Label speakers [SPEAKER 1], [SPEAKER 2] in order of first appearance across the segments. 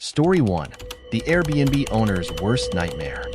[SPEAKER 1] Story 1. The Airbnb owner's worst nightmare.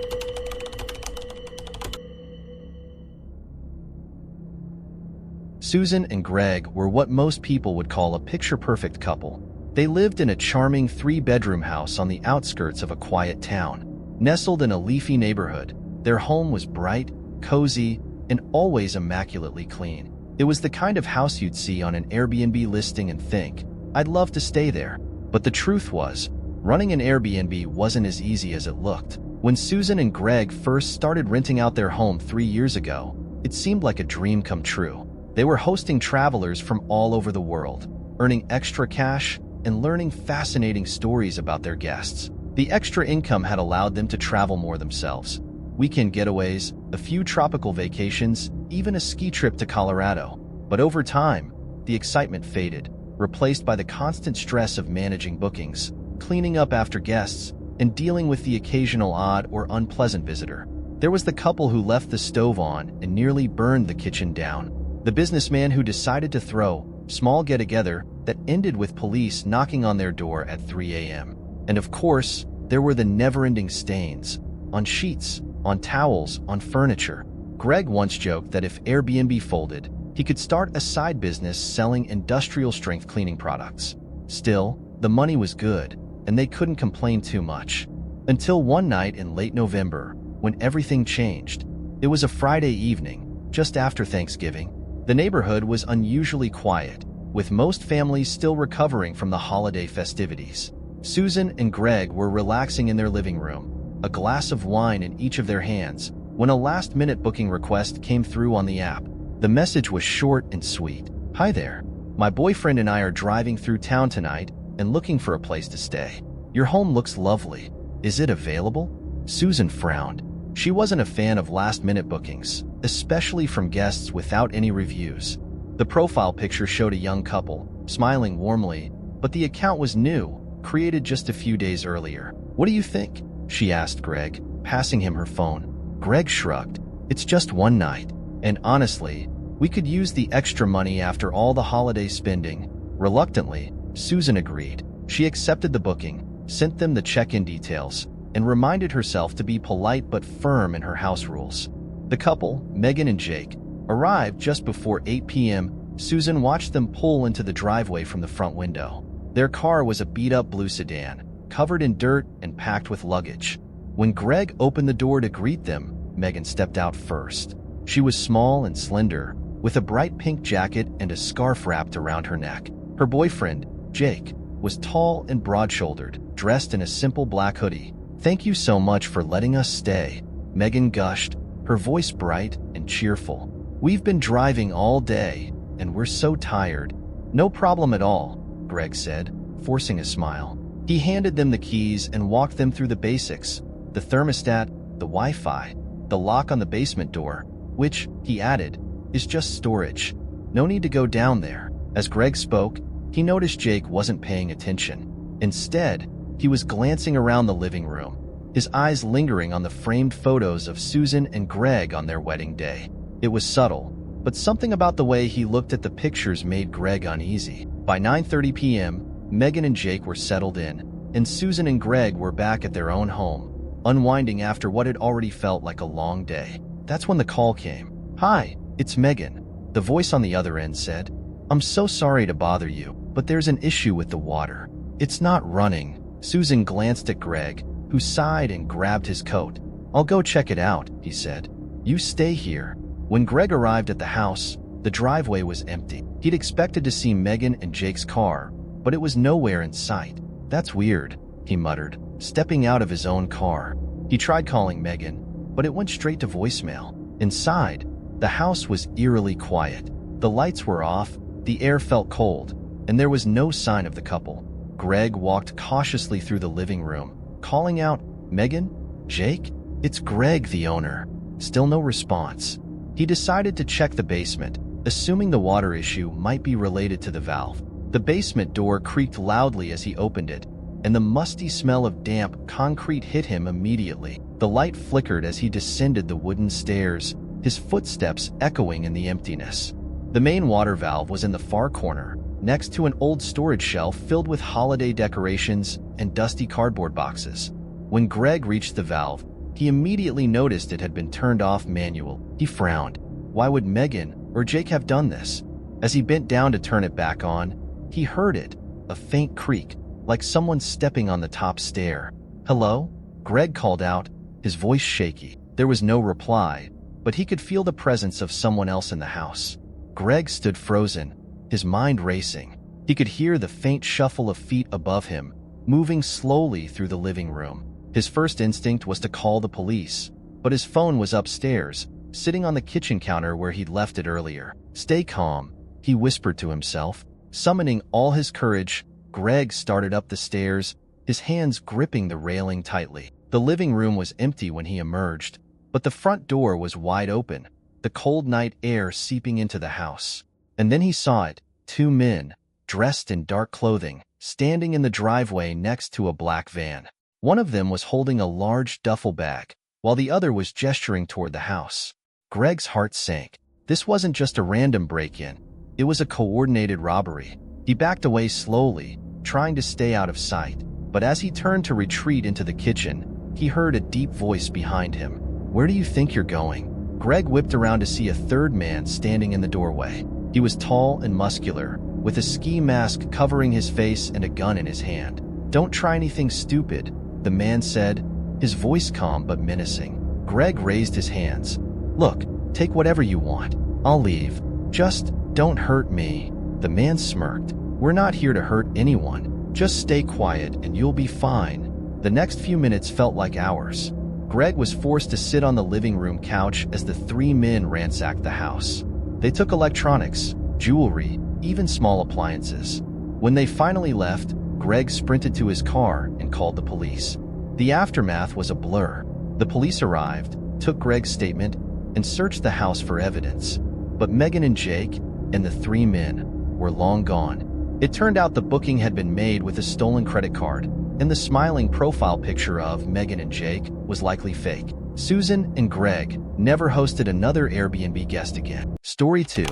[SPEAKER 1] Susan and Greg were what most people would call a picture-perfect couple. They lived in a charming 3-bedroom house on the outskirts of a quiet town. Nestled in a leafy neighborhood, their home was bright, cozy, and always immaculately clean. It was the kind of house you'd see on an Airbnb listing and think, "I'd love to stay there." But the truth was, running an Airbnb wasn't as easy as it looked. When Susan and Greg first started renting out their home 3 years ago, it seemed like a dream come true. They were hosting travelers from all over the world, earning extra cash and learning fascinating stories about their guests. The extra income had allowed them to travel more themselves. Weekend getaways, a few tropical vacations, even a ski trip to Colorado. But over time, the excitement faded, replaced by the constant stress of managing bookings, cleaning up after guests, and dealing with the occasional odd or unpleasant visitor. There was the couple who left the stove on and nearly burned the kitchen down. The businessman who decided to throw small get-together that ended with police knocking on their door at 3 a.m. And of course, there were the never-ending stains on sheets, on towels, on furniture. Greg once joked that if Airbnb folded, he could start a side business selling industrial-strength cleaning products. Still, the money was good, and they couldn't complain too much. Until one night in late November, when everything changed. It was a Friday evening, just after Thanksgiving. The neighborhood was unusually quiet, with most families still recovering from the holiday festivities. Susan and Greg were relaxing in their living room, a glass of wine in each of their hands, when a last-minute booking request came through on the app. The message was short and sweet. "Hi there. My boyfriend and I are driving through town tonight and looking for a place to stay. Your home looks lovely. Is it available?" Susan frowned. She wasn't a fan of last-minute bookings, especially from guests without any reviews. The profile picture showed a young couple, smiling warmly, but the account was new, created just a few days earlier. "What do you think?" she asked Greg, passing him her phone. Greg shrugged. "It's just one night. And honestly, we could use the extra money after all the holiday spending." Reluctantly, Susan agreed. She accepted the booking, sent them the check-in details, and reminded herself to be polite but firm in her house rules. The couple, Megan and Jake, arrived just before 8 p.m. Susan watched them pull into the driveway from the front window. Their car was a beat-up blue sedan, covered in dirt and packed with luggage. When Greg opened the door to greet them, Megan stepped out first. She was small and slender, with a bright pink jacket and a scarf wrapped around her neck. Her boyfriend, Jake, was tall and broad-shouldered, dressed in a simple black hoodie. "Thank you so much for letting us stay," Megan gushed, her voice bright and cheerful. "We've been driving all day, and we're so tired." "No problem at all," Greg said, forcing a smile. He handed them the keys and walked them through the basics: the thermostat, the Wi-Fi, the lock on the basement door, which, he added, is just storage. No need to go down there. As Greg spoke, he noticed Jake wasn't paying attention. Instead, he was glancing around the living room, his eyes lingering on the framed photos of Susan and Greg on their wedding day. It was subtle, but something about the way he looked at the pictures made Greg uneasy. By 9:30 p.m., Megan and Jake were settled in, and Susan and Greg were back at their own home, unwinding after what had already felt like a long day. That's when the call came. "Hi, it's Megan," the voice on the other end said. "I'm so sorry to bother you, but there's an issue with the water. It's not running." Susan glanced at Greg, who sighed and grabbed his coat. "I'll go check it out," he said. "You stay here." When Greg arrived at the house, the driveway was empty. He'd expected to see Megan and Jake's car, but it was nowhere in sight. "That's weird," he muttered, stepping out of his own car. He tried calling Megan, but it went straight to voicemail. Inside, the house was eerily quiet. The lights were off, the air felt cold, and there was no sign of the couple. Greg walked cautiously through the living room, calling out, "Megan? Jake? It's Greg, the owner." Still no response. He decided to check the basement, assuming the water issue might be related to the valve. The basement door creaked loudly as he opened it, and the musty smell of damp concrete hit him immediately. The light flickered as he descended the wooden stairs, his footsteps echoing in the emptiness. The main water valve was in the far corner, next to an old storage shelf filled with holiday decorations and dusty cardboard boxes. When Greg reached the valve, he immediately noticed it had been turned off manually. He frowned. Why would Megan or Jake have done this? As he bent down to turn it back on, he heard it, a faint creak, like someone stepping on the top stair. "Hello?" Greg called out, his voice shaky. There was no reply, but he could feel the presence of someone else in the house. Greg stood frozen, his mind racing. He could hear the faint shuffle of feet above him, moving slowly through the living room. His first instinct was to call the police, but his phone was upstairs, sitting on the kitchen counter where he'd left it earlier. "Stay calm," he whispered to himself. Summoning all his courage, Greg started up the stairs, his hands gripping the railing tightly. The living room was empty when he emerged, but the front door was wide open, the cold night air seeping into the house. And then he saw it, two men, dressed in dark clothing, standing in the driveway next to a black van. One of them was holding a large duffel bag, while the other was gesturing toward the house. Greg's heart sank. This wasn't just a random break-in. It was a coordinated robbery. He backed away slowly, trying to stay out of sight. But as he turned to retreat into the kitchen, he heard a deep voice behind him. "Where do you think you're going?" Greg whipped around to see a third man standing in the doorway. He was tall and muscular, with a ski mask covering his face and a gun in his hand. "Don't try anything stupid," the man said, his voice calm but menacing. Greg raised his hands. "Look, take whatever you want. I'll leave. Just don't hurt me." The man smirked. "We're not here to hurt anyone. Just stay quiet and you'll be fine." The next few minutes felt like hours. Greg was forced to sit on the living room couch as the three men ransacked the house. They took electronics, jewelry, even small appliances. When they finally left, Greg sprinted to his car and called the police. The aftermath was a blur. The police arrived, took Greg's statement, and searched the house for evidence. But Megan and Jake, and the three men, were long gone. It turned out the booking had been made with a stolen credit card, and the smiling profile picture of Megan and Jake was likely fake. Susan and Greg never hosted another Airbnb guest again. Story 2.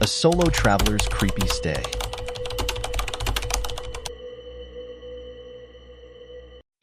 [SPEAKER 1] A solo traveler's creepy stay.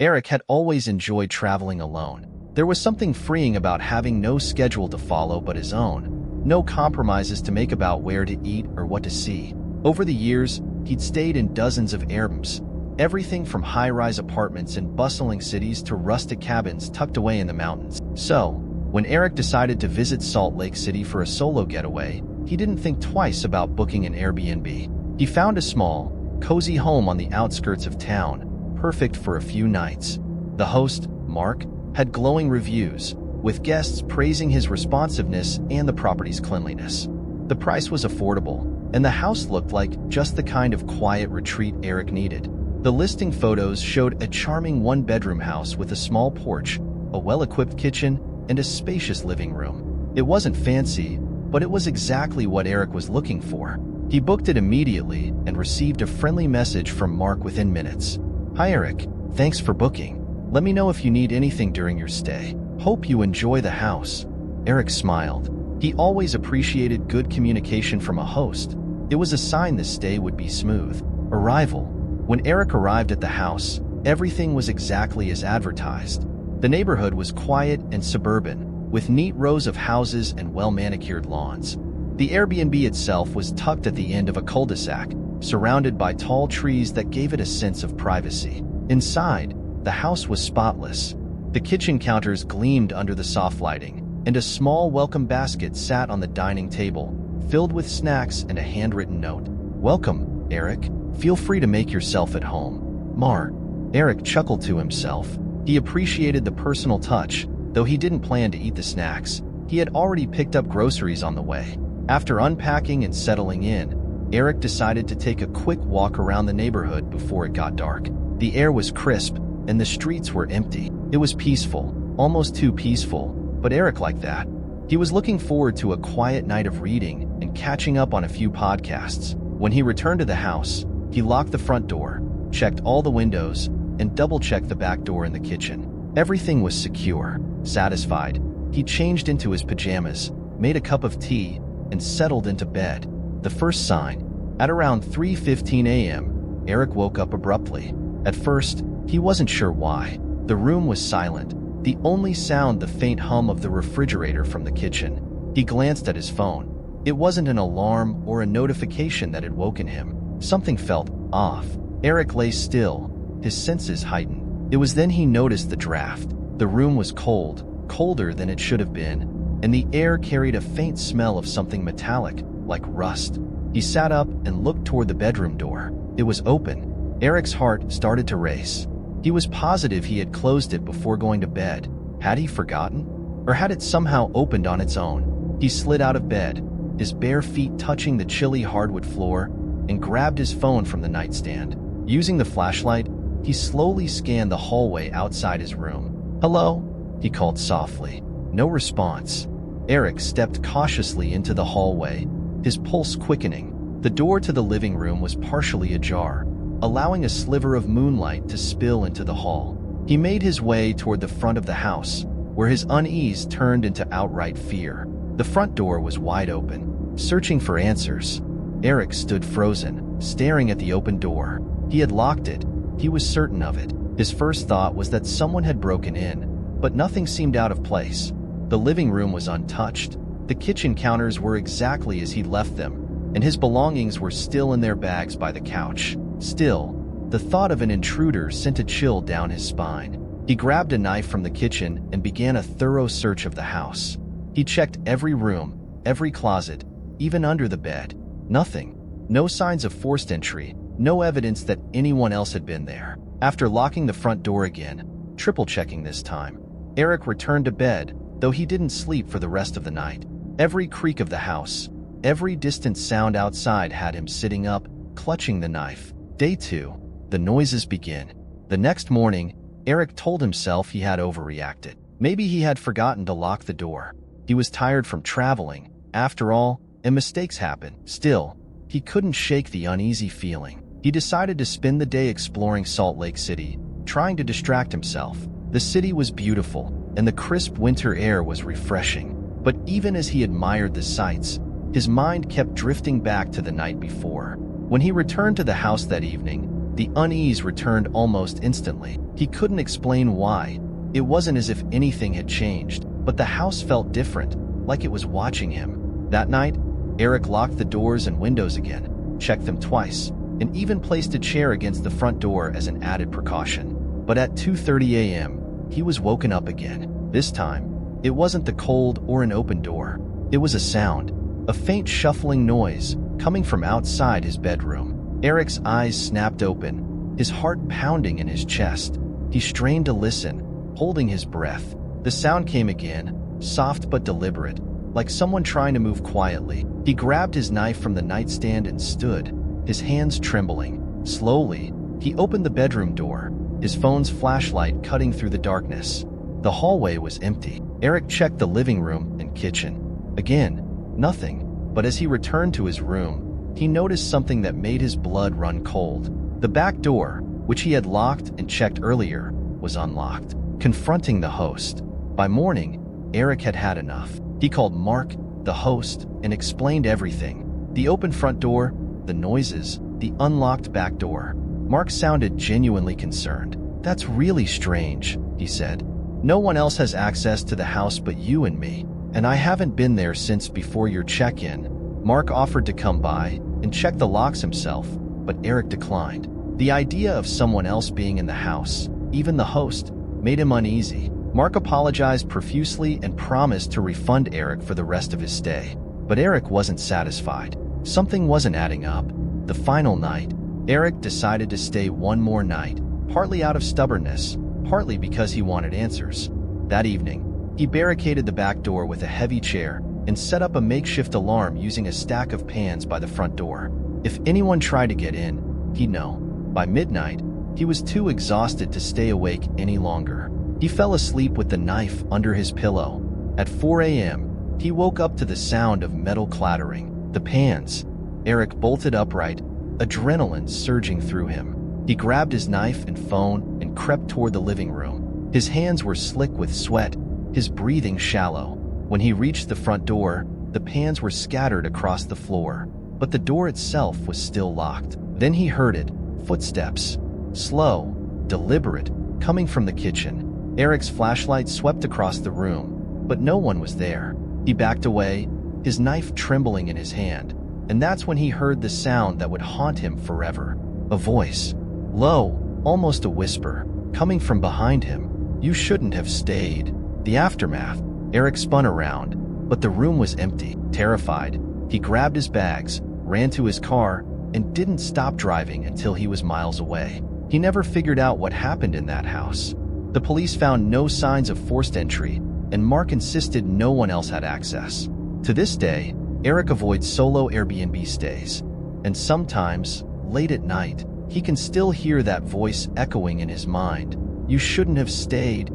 [SPEAKER 1] Eric had always enjoyed traveling alone. There was something freeing about having no schedule to follow but his own, no compromises to make about where to eat or what to see. Over the years, he'd stayed in dozens of Airbnbs, everything from high-rise apartments in bustling cities to rustic cabins tucked away in the mountains. So, when Eric decided to visit Salt Lake City for a solo getaway, he didn't think twice about booking an Airbnb. He found a small, cozy home on the outskirts of town, perfect for a few nights. The host, Mark, had glowing reviews, with guests praising his responsiveness and the property's cleanliness. The price was affordable, and the house looked like just the kind of quiet retreat Eric needed. The listing photos showed a charming one-bedroom house with a small porch, a well-equipped kitchen, and a spacious living room. It wasn't fancy, but it was exactly what Eric was looking for. He booked it immediately and received a friendly message from Mark within minutes. "Hi Eric, thanks for booking. Let me know if you need anything during your stay. Hope you enjoy the house." Eric smiled. He always appreciated good communication from a host. It was a sign the stay would be smooth. Arrival. When Eric arrived at the house, everything was exactly as advertised. The neighborhood was quiet and suburban, with neat rows of houses and well-manicured lawns. The Airbnb itself was tucked at the end of a cul-de-sac, surrounded by tall trees that gave it a sense of privacy. Inside, the house was spotless. The kitchen counters gleamed under the soft lighting, and a small welcome basket sat on the dining table, filled with snacks and a handwritten note. "Welcome, Eric. Feel free to make yourself at home. Mar." Eric chuckled to himself. He appreciated the personal touch, though he didn't plan to eat the snacks. He had already picked up groceries on the way. After unpacking and settling in, Eric decided to take a quick walk around the neighborhood before it got dark. The air was crisp, and the streets were empty. It was peaceful, almost too peaceful, but Eric liked that. He was looking forward to a quiet night of reading and catching up on a few podcasts. When he returned to the house, he locked the front door, checked all the windows, and double-checked the back door in the kitchen. Everything was secure. Satisfied, he changed into his pajamas, made a cup of tea, and settled into bed. The first sign, At around 3:15 a.m., Eric woke up abruptly. At first, he wasn't sure why. The room was silent, the only sound the faint hum of the refrigerator from the kitchen. He glanced at his phone. It wasn't an alarm or a notification that had woken him. Something felt off. Eric lay still, his senses heightened. It was then he noticed the draft. The room was cold, colder than it should have been, and the air carried a faint smell of something metallic, like rust. He sat up and looked toward the bedroom door. It was open. Eric's heart started to race. He was positive he had closed it before going to bed. Had he forgotten? Or had it somehow opened on its own? He slid out of bed, his bare feet touching the chilly hardwood floor, and grabbed his phone from the nightstand. Using the flashlight, he slowly scanned the hallway outside his room. "Hello?" he called softly. No response. Eric stepped cautiously into the hallway, his pulse quickening. The door to the living room was partially ajar, allowing a sliver of moonlight to spill into the hall. He made his way toward the front of the house, where his unease turned into outright fear. The front door was wide open. Searching for answers, Eric stood frozen, staring at the open door. He had locked it. He was certain of it. His first thought was that someone had broken in, but nothing seemed out of place. The living room was untouched. The kitchen counters were exactly as he'd left them, and his belongings were still in their bags by the couch. Still, the thought of an intruder sent a chill down his spine. He grabbed a knife from the kitchen and began a thorough search of the house. He checked every room, every closet, even under the bed. Nothing. No signs of forced entry, no evidence that anyone else had been there. After locking the front door again, triple-checking this time, Eric returned to bed, though he didn't sleep for the rest of the night. Every creak of the house, every distant sound outside had him sitting up, clutching the knife. Day 2. The noises begin. The next morning, Eric told himself he had overreacted. Maybe he had forgotten to lock the door. He was tired from traveling, after all, and mistakes happen. Still, he couldn't shake the uneasy feeling. He decided to spend the day exploring Salt Lake City, trying to distract himself. The city was beautiful, and the crisp winter air was refreshing. But even as he admired the sights, his mind kept drifting back to the night before. When he returned to the house that evening, the unease returned almost instantly. He couldn't explain why. It wasn't as if anything had changed, but the house felt different, like it was watching him. That night, Eric locked the doors and windows again, checked them twice, and even placed a chair against the front door as an added precaution. But at 2:30 a.m., he was woken up again. This time, it wasn't the cold or an open door. It was a sound, a faint shuffling noise, coming from outside his bedroom. Eric's eyes snapped open, his heart pounding in his chest. He strained to listen, holding his breath. The sound came again, soft but deliberate, like someone trying to move quietly. He grabbed his knife from the nightstand and stood, his hands trembling. Slowly, he opened the bedroom door, his phone's flashlight cutting through the darkness. The hallway was empty. Eric checked the living room and kitchen. Again, nothing. But as he returned to his room, he noticed something that made his blood run cold. The back door, which he had locked and checked earlier, was unlocked, confronting the host. By morning, Eric had had enough. He called Mark, the host, and explained everything. The open front door, the noises, the unlocked back door. Mark sounded genuinely concerned. "That's really strange," he said. "No one else has access to the house but you and me, and I haven't been there since before your check-in." Mark offered to come by and check the locks himself, but Eric declined. The idea of someone else being in the house, even the host, made him uneasy. Mark apologized profusely and promised to refund Eric for the rest of his stay. But Eric wasn't satisfied. Something wasn't adding up. The final night, Eric decided to stay one more night, partly out of stubbornness, partly because he wanted answers. That evening, he barricaded the back door with a heavy chair and set up a makeshift alarm using a stack of pans by the front door. If anyone tried to get in, he'd know. By midnight, he was too exhausted to stay awake any longer. He fell asleep with the knife under his pillow. At 4 a.m., he woke up to the sound of metal clattering. The pans. Eric bolted upright, adrenaline surging through him. He grabbed his knife and phone and crept toward the living room. His hands were slick with sweat, his breathing shallow. When he reached the front door, the pans were scattered across the floor. but the door itself was still locked. Then he heard it, footsteps, slow, deliberate, coming from the kitchen. Eric's flashlight swept across the room, but no one was there. He backed away, his knife trembling in his hand, and that's when he heard the sound that would haunt him forever. A voice, low, almost a whisper, coming from behind him. "You shouldn't have stayed." The aftermath. Eric spun around, but the room was empty. Terrified, he grabbed his bags, ran to his car, and didn't stop driving until he was miles away. He never figured out what happened in that house. The police found no signs of forced entry, and Mark insisted no one else had access. To this day, Eric avoids solo Airbnb stays, and sometimes, late at night, he can still hear that voice echoing in his mind. "You shouldn't have stayed."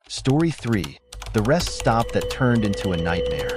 [SPEAKER 1] Story 3. The rest stop that turned into a nightmare.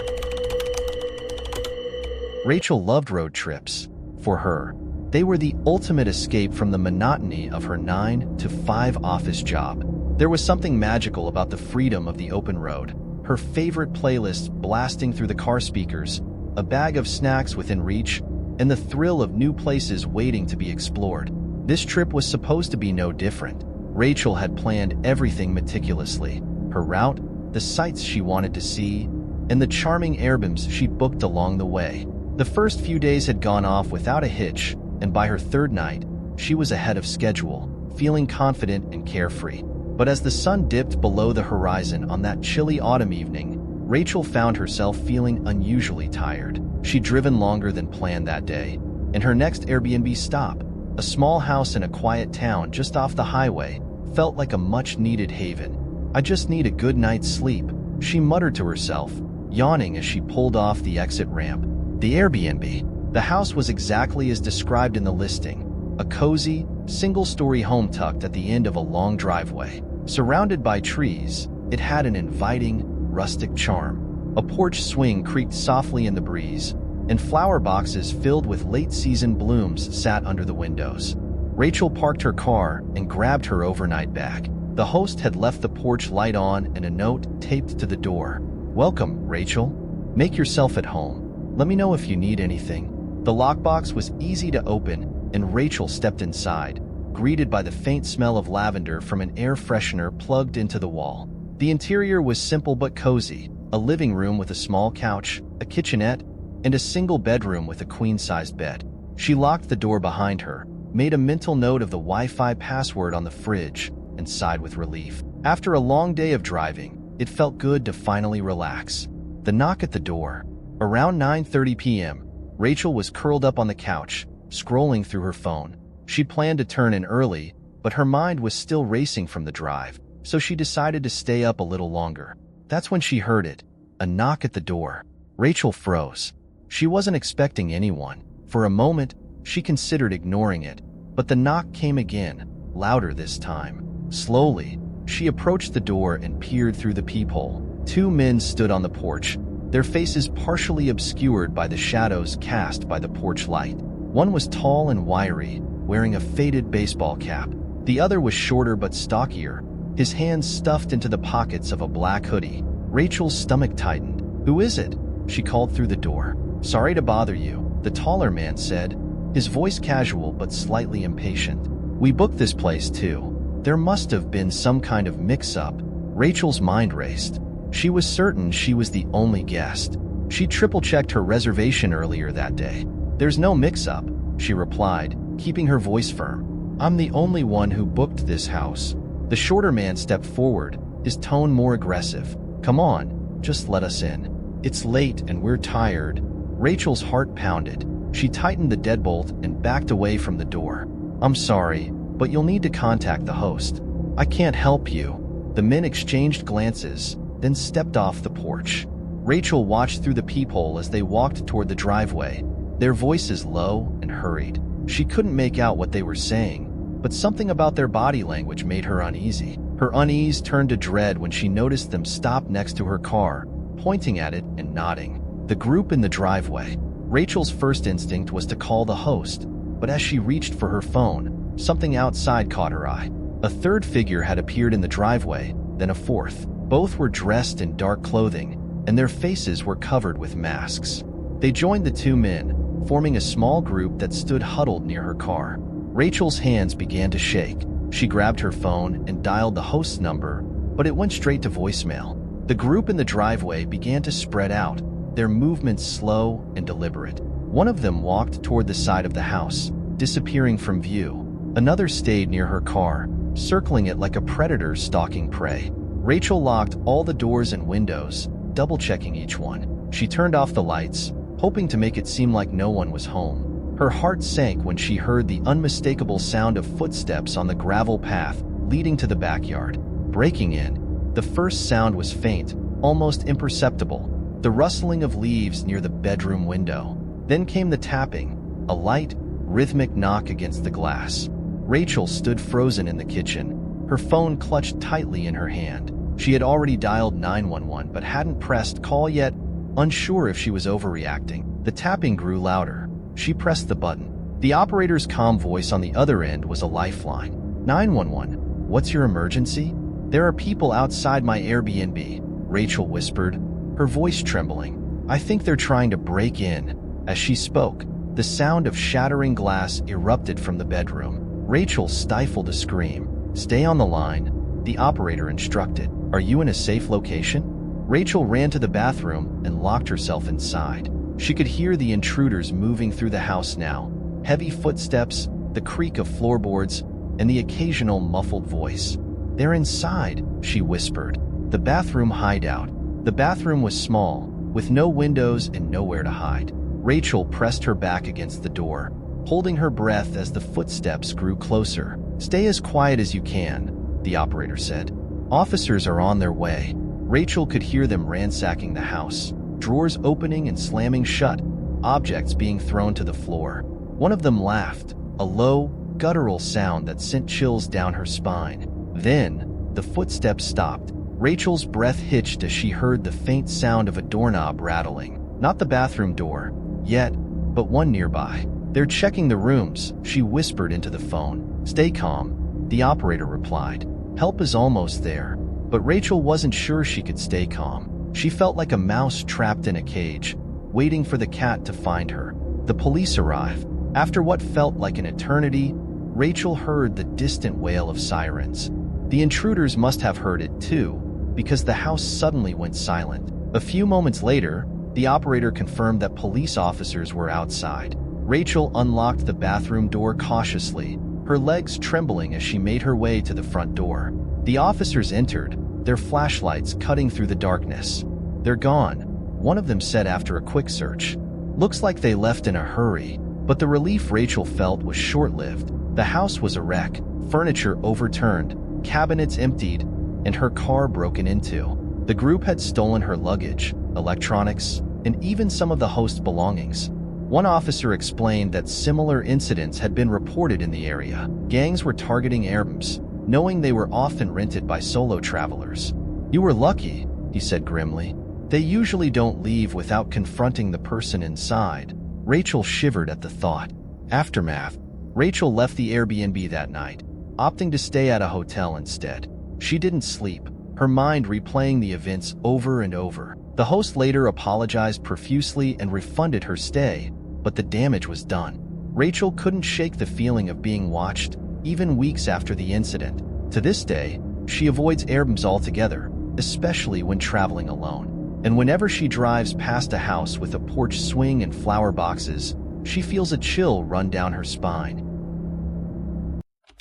[SPEAKER 1] Rachel loved road trips. For her, they were the ultimate escape from the monotony of her 9-to-5 office job. There was something magical about the freedom of the open road. Her favorite playlist blasting through the car speakers, a bag of snacks within reach, and the thrill of new places waiting to be explored. This trip was supposed to be no different. Rachel had planned everything meticulously. Her route, the sights she wanted to see, and the charming Airbnbs she'd booked along the way. The first few days had gone off without a hitch, and by her third night, she was ahead of schedule, feeling confident and carefree. But as the sun dipped below the horizon on that chilly autumn evening, Rachel found herself feeling unusually tired. She'd driven longer than planned that day, and her next Airbnb stop, a small house in a quiet town just off the highway, felt like a much-needed haven. "I just need a good night's sleep," she muttered to herself, yawning as she pulled off the exit ramp. The Airbnb. The house was exactly as described in the listing, a cozy, single-story home tucked at the end of a long driveway. Surrounded by trees, it had an inviting, rustic charm. A porch swing creaked softly in the breeze, and flower boxes filled with late-season blooms sat under the windows. Rachel parked her car and grabbed her overnight bag. The host had left the porch light on and a note taped to the door. "Welcome, Rachel. Make yourself at home. Let me know if you need anything." The lockbox was easy to open, and Rachel stepped inside, greeted by the faint smell of lavender from an air freshener plugged into the wall. The interior was simple but cozy, a living room with a small couch, a kitchenette, and a single bedroom with a queen-sized bed. She locked the door behind her, made a mental note of the Wi-Fi password on the fridge, and sighed with relief. After a long day of driving, it felt good to finally relax. The knock at the door. Around 9:30 p.m., Rachel was curled up on the couch, scrolling through her phone. She planned to turn in early, but her mind was still racing from the drive, so she decided to stay up a little longer. That's when she heard it, a knock at the door. Rachel froze. She wasn't expecting anyone. For a moment, she considered ignoring it, but the knock came again, louder this time. Slowly, she approached the door and peered through the peephole. Two men stood on the porch, their faces partially obscured by the shadows cast by the porch light. One was tall and wiry, wearing a faded baseball cap. The other was shorter but stockier, his hands stuffed into the pockets of a black hoodie. Rachel's stomach tightened. "Who is it?" she called through the door. "Sorry to bother you," the taller man said, his voice casual but slightly impatient. "We booked this place too. There must have been some kind of mix-up." Rachel's mind raced. She was certain she was the only guest. She triple-checked her reservation earlier that day. "There's no mix-up," she replied, keeping her voice firm. "I'm the only one who booked this house." The shorter man stepped forward, his tone more aggressive. "Come on, just let us in. It's late and we're tired." Rachel's heart pounded. She tightened the deadbolt and backed away from the door. "I'm sorry, but you'll need to contact the host. I can't help you." The men exchanged glances, then stepped off the porch. Rachel watched through the peephole as they walked toward the driveway, their voices low and hurried. She couldn't make out what they were saying, but something about their body language made her uneasy. Her unease turned to dread when she noticed them stop next to her car, pointing at it and nodding. The group in the driveway. Rachel's first instinct was to call the host, but as she reached for her phone, something outside caught her eye. A third figure had appeared in the driveway, then a fourth. Both were dressed in dark clothing, and their faces were covered with masks. They joined the two men, forming a small group that stood huddled near her car. Rachel's hands began to shake. She grabbed her phone and dialed the host's number, but it went straight to voicemail. The group in the driveway began to spread out, their movements slow and deliberate. One of them walked toward the side of the house, disappearing from view. Another stayed near her car, circling it like a predator stalking prey. Rachel locked all the doors and windows, double-checking each one. She turned off the lights, hoping to make it seem like no one was home. Her heart sank when she heard the unmistakable sound of footsteps on the gravel path leading to the backyard. Breaking in, the first sound was faint, almost imperceptible, the rustling of leaves near the bedroom window. Then came the tapping, a light, rhythmic knock against the glass. Rachel stood frozen in the kitchen, her phone clutched tightly in her hand. She had already dialed 911 but hadn't pressed call yet, unsure if she was overreacting. The tapping grew louder. She pressed the button. The operator's calm voice on the other end was a lifeline. 911, what's your emergency? There are people outside my Airbnb, Rachel whispered, her voice trembling. I think they're trying to break in. As she spoke, the sound of shattering glass erupted from the bedroom. Rachel stifled a scream. Stay on the line, the operator instructed. Are you in a safe location? Rachel ran to the bathroom and locked herself inside. She could hear the intruders moving through the house now. Heavy footsteps, the creak of floorboards, and the occasional muffled voice. They're inside, she whispered. The bathroom hideout. The bathroom was small, with no windows and nowhere to hide. Rachel pressed her back against the door, holding her breath as the footsteps grew closer. Stay as quiet as you can, the operator said. Officers are on their way. Rachel could hear them ransacking the house, drawers opening and slamming shut, objects being thrown to the floor. One of them laughed, a low, guttural sound that sent chills down her spine. Then, the footsteps stopped. Rachel's breath hitched as she heard the faint sound of a doorknob rattling. Not the bathroom door, yet, but one nearby. They're checking the rooms, she whispered into the phone. Stay calm, the operator replied. Help is almost there. But Rachel wasn't sure she could stay calm. She felt like a mouse trapped in a cage, waiting for the cat to find her. The police arrived. After what felt like an eternity, Rachel heard the distant wail of sirens. The intruders must have heard it too, because the house suddenly went silent. A few moments later, the operator confirmed that police officers were outside. Rachel unlocked the bathroom door cautiously, her legs trembling as she made her way to the front door. The officers entered, their flashlights cutting through the darkness. They're gone, one of them said after a quick search. Looks like they left in a hurry, but the relief Rachel felt was short-lived. The house was a wreck, furniture overturned, cabinets emptied, and her car broken into. The group had stolen her luggage, electronics, and even some of the host's belongings. One officer explained that similar incidents had been reported in the area. Gangs were targeting Airbnbs, knowing they were often rented by solo travelers. You were lucky, he said grimly. They usually don't leave without confronting the person inside. Rachel shivered at the thought. Aftermath. Rachel left the Airbnb that night, opting to stay at a hotel instead. She didn't sleep, her mind replaying the events over and over. The host later apologized profusely and refunded her stay, but the damage was done. Rachel couldn't shake the feeling of being watched, even weeks after the incident. To this day, she avoids Airbnbs altogether, especially when traveling alone. And whenever she drives past a house with a porch swing and flower boxes, she feels a chill run down her spine.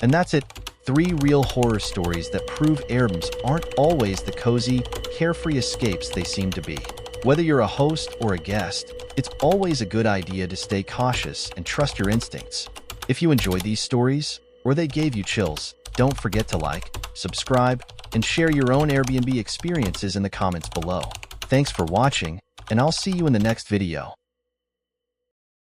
[SPEAKER 1] And that's it. 3 real horror stories that prove Airbnbs aren't always the cozy, carefree escapes they seem to be. Whether you're a host or a guest, it's always a good idea to stay cautious and trust your instincts. If you enjoyed these stories, or they gave you chills, don't forget to like, subscribe, and share your own Airbnb experiences in the comments below. Thanks for watching, and I'll see you in the next video.